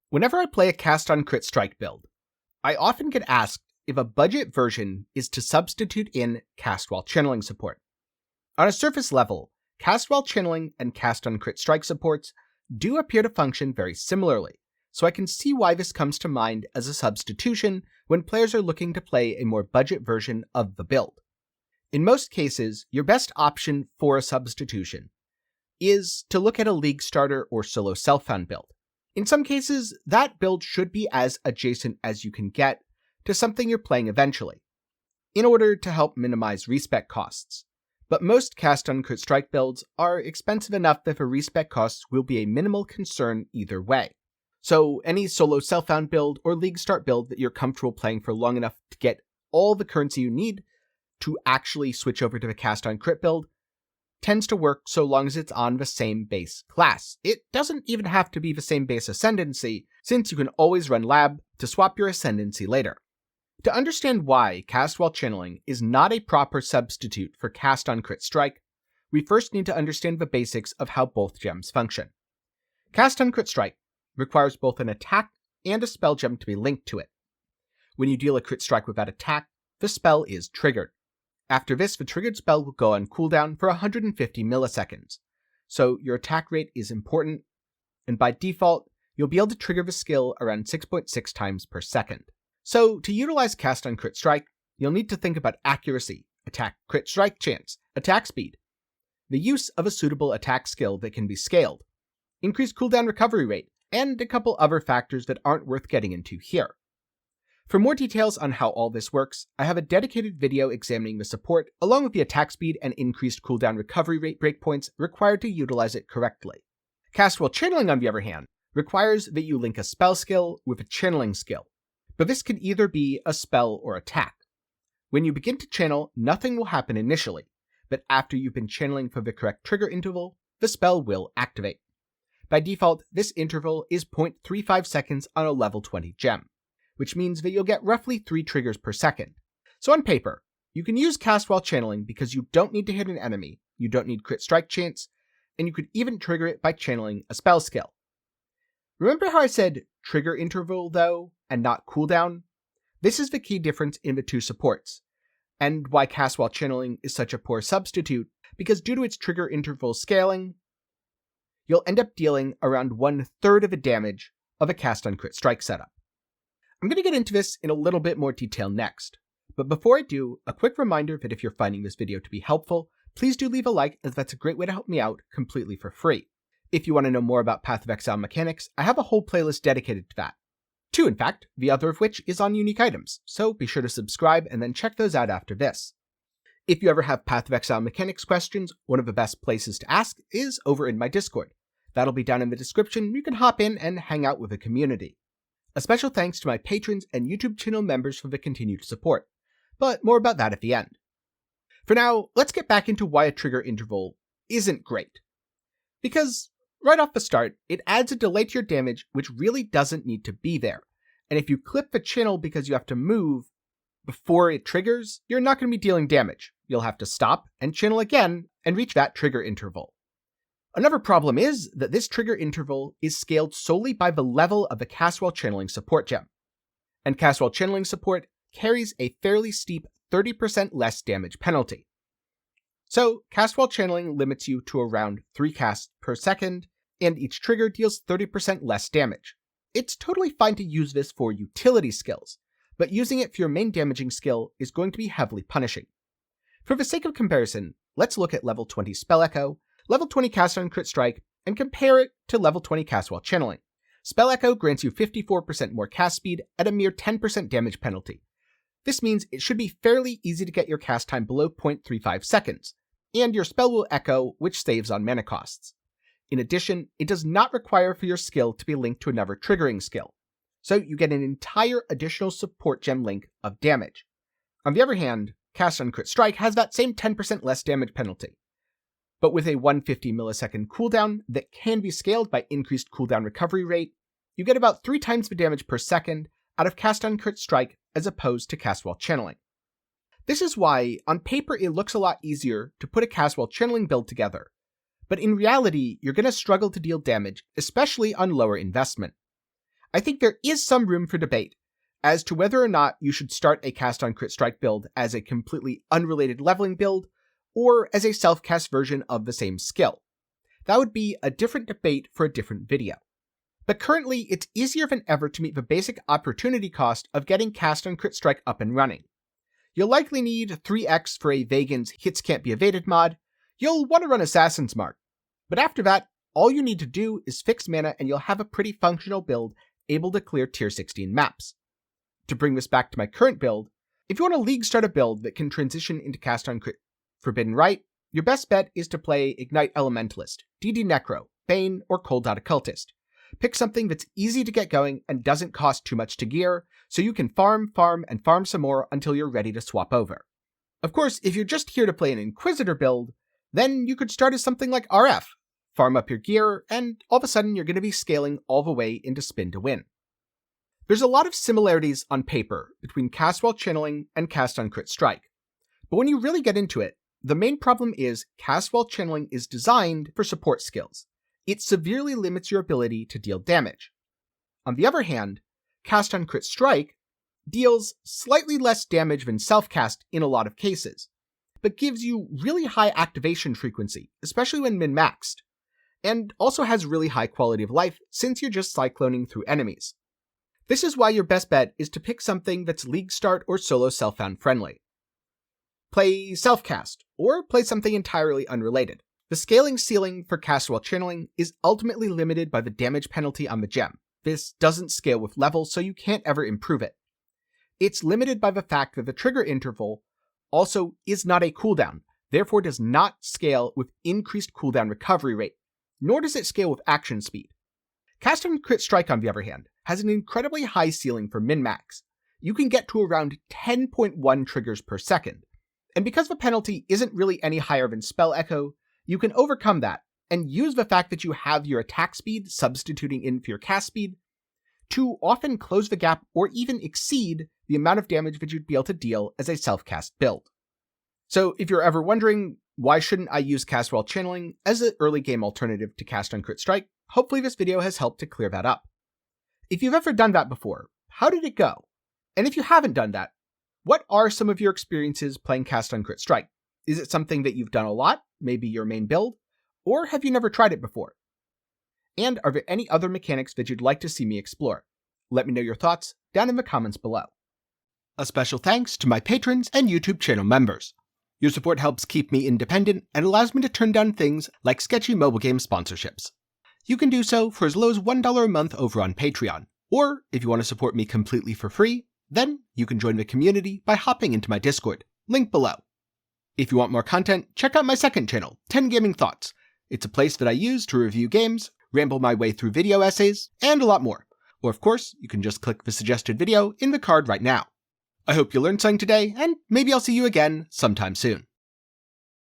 Whenever I play a Cast on Crit Strike build, I often get asked if a budget version is to substitute in Cast while channeling support. On a surface level, Cast while channeling and Cast on Crit Strike supports do appear to function very similarly, so I can see why this comes to mind as a substitution when players are looking to play a more budget version of the build. In most cases, your best option for a substitution is to look at a League Starter or solo self-found build. In some cases, that build should be as adjacent as you can get to something you're playing eventually, in order to help minimize respec costs. But most Cast on Crit Strike builds are expensive enough that the respec costs will be a minimal concern either way. So any solo self-found build or League Start build that you're comfortable playing for long enough to get all the currency you need to actually switch over to the Cast on Crit build tends to work so long as it's on the same base class. It doesn't even have to be the same base ascendancy, since you can always run lab to swap your ascendancy later. To understand why Cast while channeling is not a proper substitute for Cast on Crit Strike, we first need to understand the basics of how both gems function. Cast on Crit Strike requires both an attack and a spell gem to be linked to it. When you deal a crit strike with that attack, the spell is triggered. After this, the triggered spell will go on cooldown for 150 milliseconds, so your attack rate is important, and by default, you'll be able to trigger the skill around 6.6 times per second. So to utilize Cast on Crit Strike, you'll need to think about accuracy, attack crit strike chance, attack speed, the use of a suitable attack skill that can be scaled, increased cooldown recovery rate, and a couple other factors that aren't worth getting into here. For more details on how all this works, I have a dedicated video examining the support, along with the attack speed and increased cooldown recovery rate breakpoints required to utilize it correctly. Cast while channeling, on the other hand, requires that you link a spell skill with a channeling skill, but this can either be a spell or attack. When you begin to channel, nothing will happen initially, but after you've been channeling for the correct trigger interval, the spell will activate. By default, this interval is 0.35 seconds on a level 20 gem, which means that you'll get roughly 3 triggers per second. So on paper, you can use Cast while channeling because you don't need to hit an enemy, you don't need crit strike chance, and you could even trigger it by channeling a spell skill. Remember how I said trigger interval though, and not cooldown? This is the key difference in the two supports, and why Cast while channeling is such a poor substitute, because due to its trigger interval scaling, you'll end up dealing around 1/3 of the damage of a Cast on Crit Strike setup. I'm going to get into this in a little bit more detail next, but before I do, a quick reminder that if you're finding this video to be helpful, please do leave a like, as that's a great way to help me out completely for free. If you want to know more about Path of Exile mechanics, I have a whole playlist dedicated to that. 2, in fact, the other of which is on unique items, so be sure to subscribe and then check those out after this. If you ever have Path of Exile mechanics questions, one of the best places to ask is over in my Discord. That'll be down in the description. You can hop in and hang out with the community. A special thanks to my patrons and YouTube channel members for the continued support, but more about that at the end. For now, let's get back into why a trigger interval isn't great. Because right off the start, it adds a delay to your damage which really doesn't need to be there, and if you clip the channel because you have to move before it triggers, you're not going to be dealing damage. You'll have to stop and channel again and reach that trigger interval. Another problem is that this trigger interval is scaled solely by the level of the Cast while channeling support gem, and Cast while channeling support carries a fairly steep 30% less damage penalty. So Cast while channeling limits you to around 3 casts per second, and each trigger deals 30% less damage. It's totally fine to use this for utility skills, but using it for your main damaging skill is going to be heavily punishing. For the sake of comparison, let's look at level 20 Spell Echo, level 20 Cast on Crit Strike, and compare it to level 20 Cast while channeling. Spell Echo grants you 54% more cast speed at a mere 10% damage penalty. This means it should be fairly easy to get your cast time below 0.35 seconds, and your spell will echo, which saves on mana costs. In addition, it does not require for your skill to be linked to another triggering skill, so you get an entire additional support gem link of damage. On the other hand, Cast on Crit Strike has that same 10% less damage penalty, but with a 150 millisecond cooldown that can be scaled by increased cooldown recovery rate, you get about 3 times the damage per second out of Cast on Crit Strike as opposed to Cast while channeling. This is why, on paper, it looks a lot easier to put a Cast while channeling build together, but in reality, you're going to struggle to deal damage, especially on lower investment. I think there is some room for debate as to whether or not you should start a cast on crit strike build as a completely unrelated leveling build, or as a self-cast version of the same skill. That would be a different debate for a different video. But currently, it's easier than ever to meet the basic opportunity cost of getting cast on crit strike up and running. You'll likely need 3x for a Vagan's Hits Can't Be Evaded mod. You'll want to run Assassin's Mark. But after that, all you need to do is fix mana and you'll have a pretty functional build able to clear tier 16 maps. To bring this back to my current build, if you want to league start a build that can transition into cast on crit Forbidden Rite, your best bet is to play Ignite Elementalist, DD Necro, Bane, or Cold Dot Occultist. Pick something that's easy to get going and doesn't cost too much to gear, so you can farm some more until you're ready to swap over. Of course, if you're just here to play an Inquisitor build, then you could start as something like RF, farm up your gear, and all of a sudden you're going to be scaling all the way into Spin to Win. There's a lot of similarities on paper between cast while channeling and cast on crit strike. But when you really get into it, the main problem is cast while channeling is designed for support skills. It severely limits your ability to deal damage. On the other hand, cast on crit strike deals slightly less damage than self-cast in a lot of cases, but gives you really high activation frequency, especially when min-maxed, and also has really high quality of life since you're just cycloning through enemies. This is why your best bet is to pick something that's league start or solo self-found friendly. Play self-cast, or play something entirely unrelated. The scaling ceiling for cast while channeling is ultimately limited by the damage penalty on the gem. This doesn't scale with level, so you can't ever improve it. It's limited by the fact that the trigger interval also is not a cooldown, therefore does not scale with increased cooldown recovery rate, nor does it scale with action speed. Cast on crit strike, on the other hand, has an incredibly high ceiling for min-max. You can get to around 10.1 triggers per second. And because the penalty isn't really any higher than Spell Echo, you can overcome that and use the fact that you have your attack speed substituting in for your cast speed to often close the gap or even exceed the amount of damage that you'd be able to deal as a self-cast build. So if you're ever wondering, why shouldn't I use cast while channeling as an early game alternative to cast on crit strike, hopefully this video has helped to clear that up. If you've ever done that before, how did it go? And if you haven't done that, what are some of your experiences playing cast on crit strike? Is it something that you've done a lot, maybe your main build, or have you never tried it before? And are there any other mechanics that you'd like to see me explore? Let me know your thoughts down in the comments below. A special thanks to my patrons and YouTube channel members. Your support helps keep me independent and allows me to turn down things like sketchy mobile game sponsorships. You can do so for as low as $1 a month over on Patreon, or if you want to support me completely for free, then you can join the community by hopping into my Discord, link below. If you want more content, check out my second channel, 10 Gaming Thoughts. It's a place that I use to review games, ramble my way through video essays, and a lot more. Or of course, you can just click the suggested video in the card right now. I hope you learned something today, and maybe I'll see you again sometime soon.